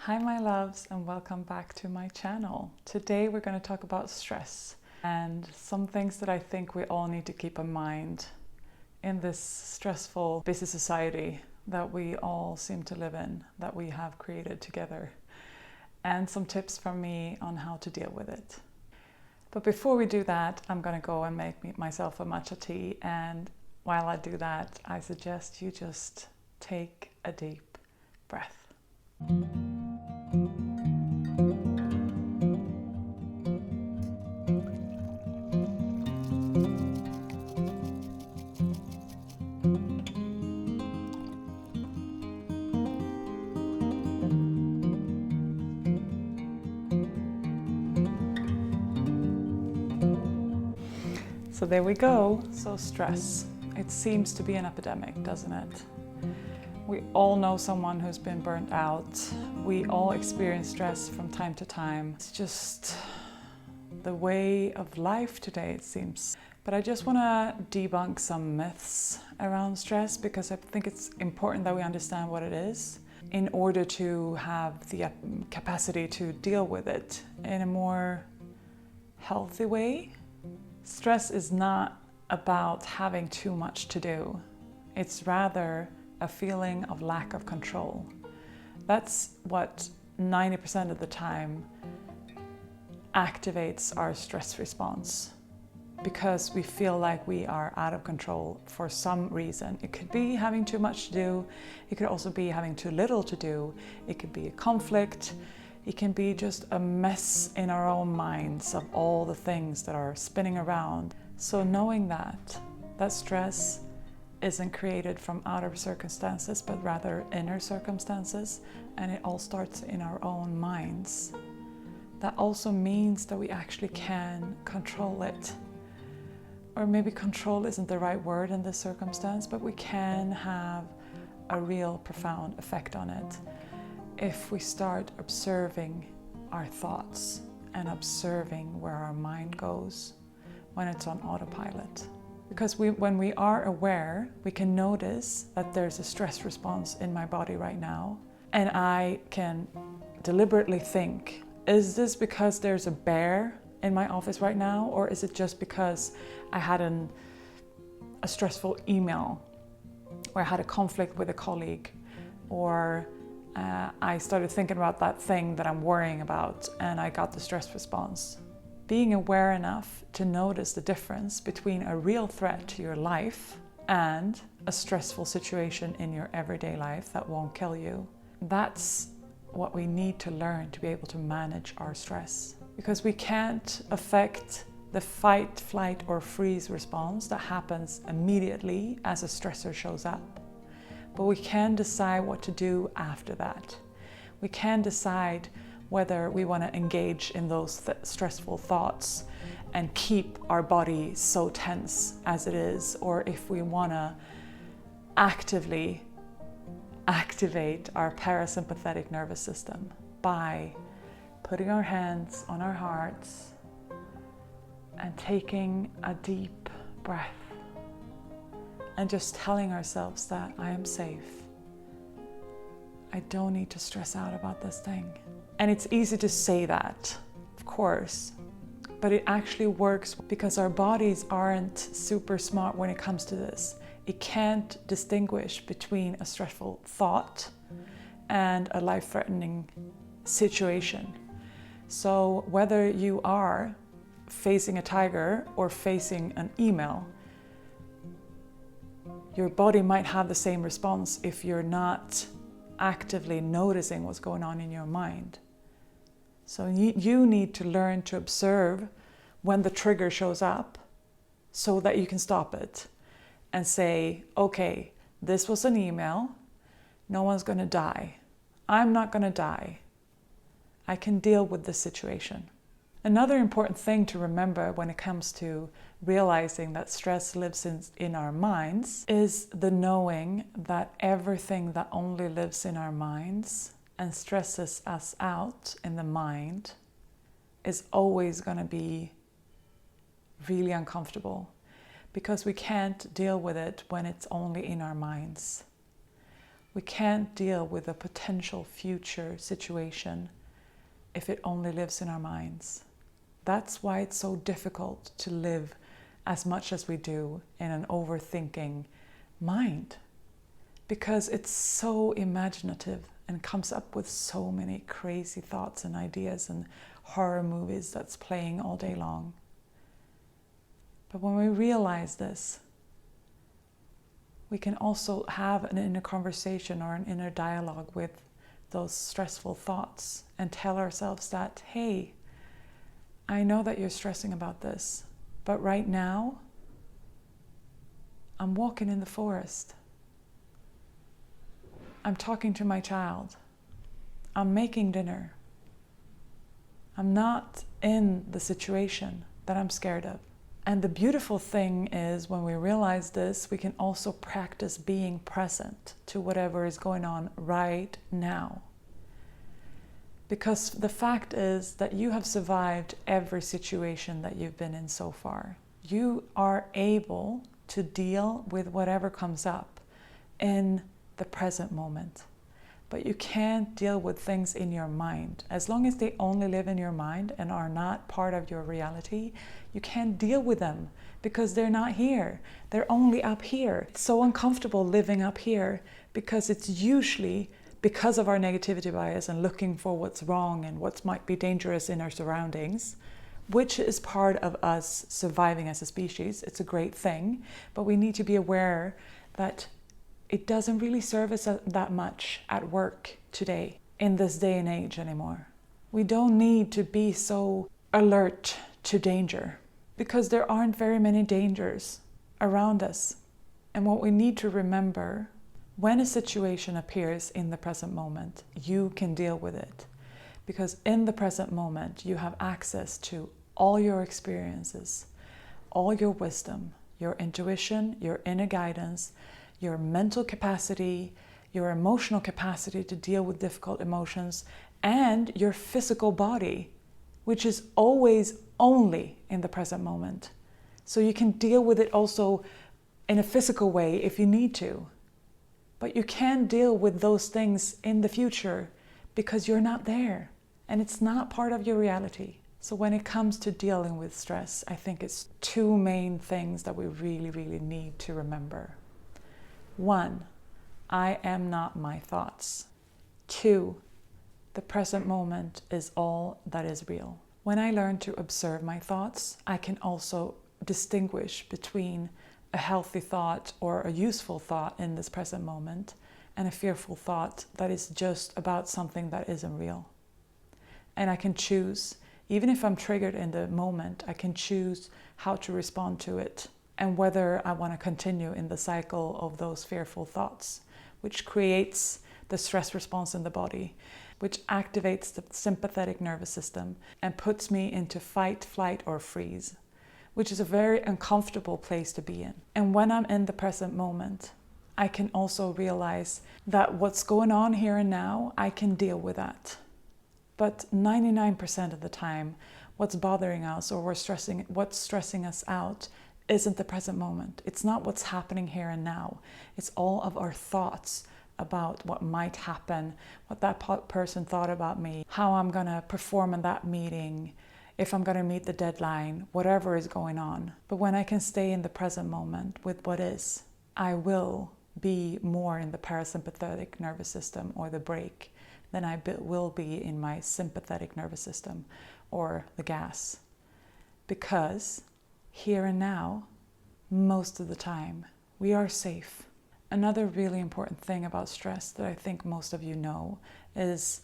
Hi my loves, and welcome back to my channel. Today we're going to talk about stress and some things that I think we all need to keep in mind in this stressful, busy society that we all seem to live in, that we have created together, and some tips from me on how to deal with it. But before we do that, I'm going to go and make myself a matcha tea, and while I do that, I suggest you just take a deep breath. So there we go. So stress. It seems to be an epidemic, doesn't it? We all know someone who's been burnt out. We all experience stress from time to time. It's just the way of life today, it seems. But I just want to debunk some myths around stress because I think it's important that we understand what it is in order to have the capacity to deal with it in a more healthy way. Stress is not about having too much to do. It's rather a feeling of lack of control. That's what 90% of the time activates our stress response, because we feel like we are out of control for some reason. It could be having too much to do. It could also be having too little to do. It could be a conflict. It can be just a mess in our own minds of all the things that are spinning around. So knowing that stress isn't created from outer circumstances, but rather inner circumstances, and it all starts in our own minds. That also means that we actually can control it. Or maybe control isn't the right word in this circumstance, but we can have a real profound effect on it if we start observing our thoughts and observing where our mind goes when it's on autopilot. Because when we are aware, we can notice that there's a stress response in my body right now, and I can deliberately think, is this because there's a bear in my office right now, or is it just because I had a stressful email, or I had a conflict with a colleague, or I started thinking about that thing that I'm worrying about and I got the stress response. Being aware enough to notice the difference between a real threat to your life and a stressful situation in your everyday life that won't kill you. That's what we need to learn to be able to manage our stress. Because we can't affect the fight, flight, or freeze response that happens immediately as a stressor shows up. But we can decide what to do after that. We can decide whether we want to engage in those stressful thoughts and keep our body so tense as it is, or if we want to actively activate our parasympathetic nervous system by putting our hands on our hearts and taking a deep breath and just telling ourselves that I am safe. I don't need to stress out about this thing. And it's easy to say that, of course, but it actually works because our bodies aren't super smart when it comes to this. It can't distinguish between a stressful thought and a life-threatening situation. So whether you are facing a tiger or facing an email, your body might have the same response if you're not actively noticing what's going on in your mind. So you need to learn to observe when the trigger shows up so that you can stop it and say, okay, this was an email. No one's going to die. I'm not going to die. I can deal with this situation. Another important thing to remember when it comes to realizing that stress lives in our minds is the knowing that everything that only lives in our minds and stresses us out in the mind is always going to be really uncomfortable, because we can't deal with it when it's only in our minds. We can't deal with a potential future situation if it only lives in our minds. That's why it's so difficult to live as much as we do in an overthinking mind, because it's so imaginative and comes up with so many crazy thoughts and ideas and horror movies that's playing all day long. But when we realize this, we can also have an inner conversation or an inner dialogue with those stressful thoughts and tell ourselves that, hey, I know that you're stressing about this, but right now, I'm walking in the forest. I'm talking to my child. I'm making dinner. I'm not in the situation that I'm scared of. And the beautiful thing is, when we realize this, we can also practice being present to whatever is going on right now. Because the fact is that you have survived every situation that you've been in so far. You are able to deal with whatever comes up in the present moment. But you can't deal with things in your mind. As long as they only live in your mind and are not part of your reality, you can't deal with them because they're not here. They're only up here. It's so uncomfortable living up here because it's usually because of our negativity bias and looking for what's wrong and what might be dangerous in our surroundings, which is part of us surviving as a species. It's a great thing, but we need to be aware that it doesn't really serve us that much at work today, in this day and age anymore. We don't need to be so alert to danger because there aren't very many dangers around us. And what we need to remember, when a situation appears in the present moment, you can deal with it. Because in the present moment, you have access to all your experiences, all your wisdom, your intuition, your inner guidance, your mental capacity, your emotional capacity to deal with difficult emotions, and your physical body, which is always only in the present moment. So you can deal with it also in a physical way if you need to. But you can't deal with those things in the future because you're not there and it's not part of your reality. So when it comes to dealing with stress, I think it's two main things that we really, really need to remember. 1, I am not my thoughts. 2, the present moment is all that is real. When I learn to observe my thoughts, I can also distinguish between a healthy thought or a useful thought in this present moment and a fearful thought that is just about something that isn't real. And I can choose, even if I'm triggered in the moment, I can choose how to respond to it and whether I want to continue in the cycle of those fearful thoughts, which creates the stress response in the body, which activates the sympathetic nervous system and puts me into fight, flight, or freeze, which is a very uncomfortable place to be in. And when I'm in the present moment, I can also realize that what's going on here and now, I can deal with that. But 99% of the time, what's bothering us or what's stressing us out isn't the present moment. It's not what's happening here and now. It's all of our thoughts about what might happen, what that person thought about me, how I'm gonna perform in that meeting, if I'm gonna meet the deadline, whatever is going on. But when I can stay in the present moment with what is, I will be more in the parasympathetic nervous system or the brake than I will be in my sympathetic nervous system or the gas. Because here and now, most of the time, we are safe. Another really important thing about stress that I think most of you know is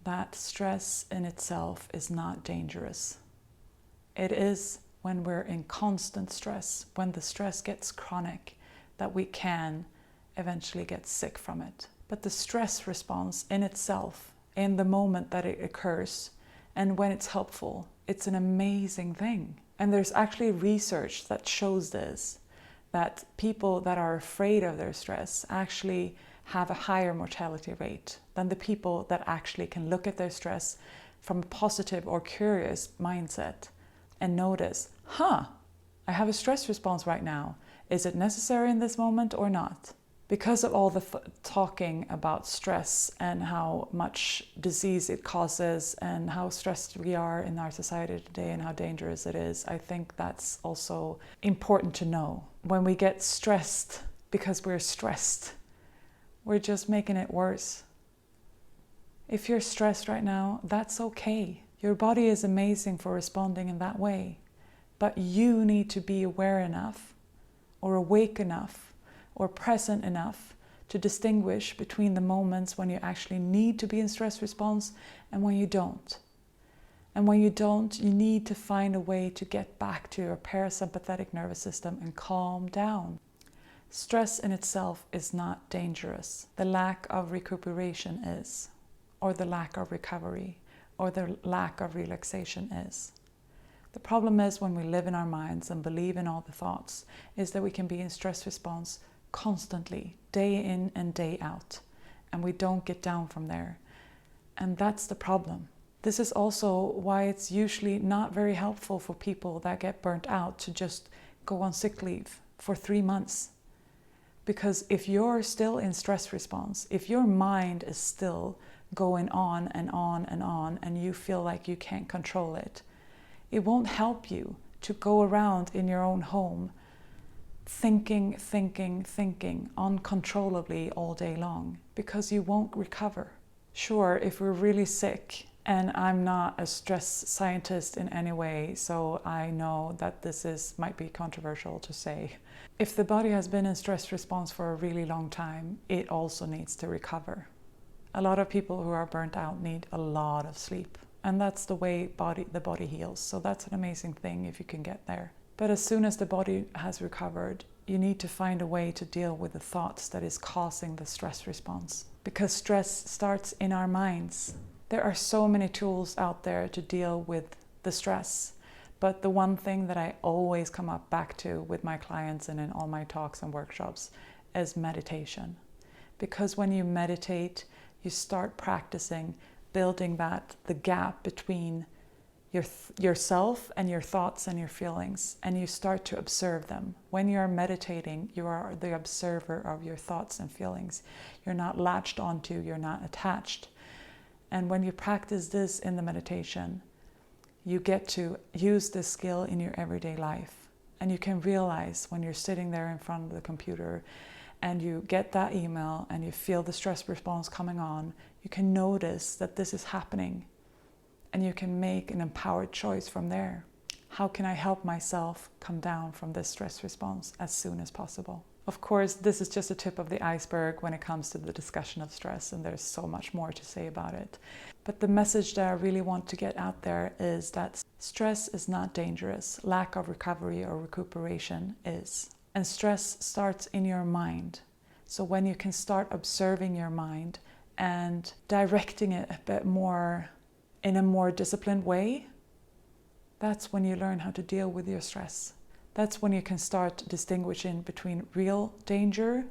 that stress in itself is not dangerous. It is when we're in constant stress, when the stress gets chronic, that we can eventually get sick from it. But the stress response in itself, in the moment that it occurs, and when it's helpful, it's an amazing thing. And there's actually research that shows this, that people that are afraid of their stress actually have a higher mortality rate than the people that actually can look at their stress from a positive or curious mindset and notice, I have a stress response right now. Is it necessary in this moment or not? Because of all the talking about stress and how much disease it causes and how stressed we are in our society today and how dangerous it is, I think that's also important to know. When we get stressed because we're stressed, we're just making it worse. If you're stressed right now, that's okay. Your body is amazing for responding in that way. But you need to be aware enough or awake enough or present enough to distinguish between the moments when you actually need to be in stress response and when you don't. And when you don't, you need to find a way to get back to your parasympathetic nervous system and calm down. Stress in itself is not dangerous. The lack of recuperation is, or the lack of recovery, or the lack of relaxation is. The problem is when we live in our minds and believe in all the thoughts, is that we can be in stress response constantly, day in and day out, and we don't get down from there. And that's the problem. This is also why it's usually not very helpful for people that get burnt out to just go on sick leave for 3 months. Because if you're still in stress response, if your mind is still going on and on and on, and you feel like you can't control it, it won't help you to go around in your own home thinking uncontrollably all day long, because you won't recover. Sure, if we're really sick, and I'm not a stress scientist in any way, so I know that might be controversial to say. If the body has been in stress response for a really long time, it also needs to recover. A lot of people who are burnt out need a lot of sleep, and that's the way the body heals. So that's an amazing thing if you can get there. But as soon as the body has recovered, you need to find a way to deal with the thoughts that is causing the stress response. Because stress starts in our minds. There are so many tools out there to deal with the stress. But the one thing that I always come back to with my clients and in all my talks and workshops is meditation. Because when you meditate, you start practicing building the gap between yourself and your thoughts and your feelings, and you start to observe them. When you are meditating, you are the observer of your thoughts and feelings. You're not latched onto, you're not attached. And when you practice this in the meditation, you get to use this skill in your everyday life. And you can realize when you're sitting there in front of the computer and you get that email and you feel the stress response coming on, you can notice that this is happening. And you can make an empowered choice from there. How can I help myself come down from this stress response as soon as possible? Of course, this is just a tip of the iceberg when it comes to the discussion of stress, and there's so much more to say about it. But the message that I really want to get out there is that stress is not dangerous. Lack of recovery or recuperation is. And stress starts in your mind. So when you can start observing your mind and directing it a bit more in a more disciplined way, that's when you learn how to deal with your stress. That's when you can start distinguishing between real danger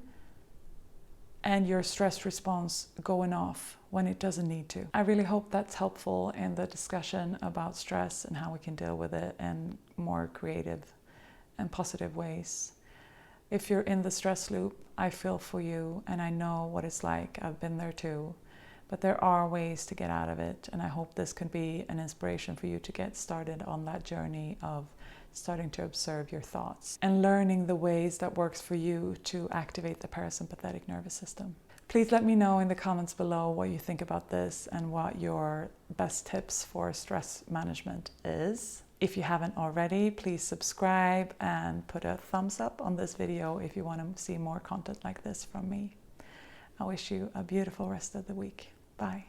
and your stress response going off when it doesn't need to. I really hope that's helpful in the discussion about stress and how we can deal with it in more creative and positive ways. If you're in the stress loop, I feel for you and I know what it's like. I've been there too. But there are ways to get out of it, and I hope this can be an inspiration for you to get started on that journey of starting to observe your thoughts and learning the ways that works for you to activate the parasympathetic nervous system. Please let me know in the comments below what you think about this and what your best tips for stress management is. If you haven't already, please subscribe and put a thumbs up on this video if you want to see more content like this from me. I wish you a beautiful rest of the week. Bye.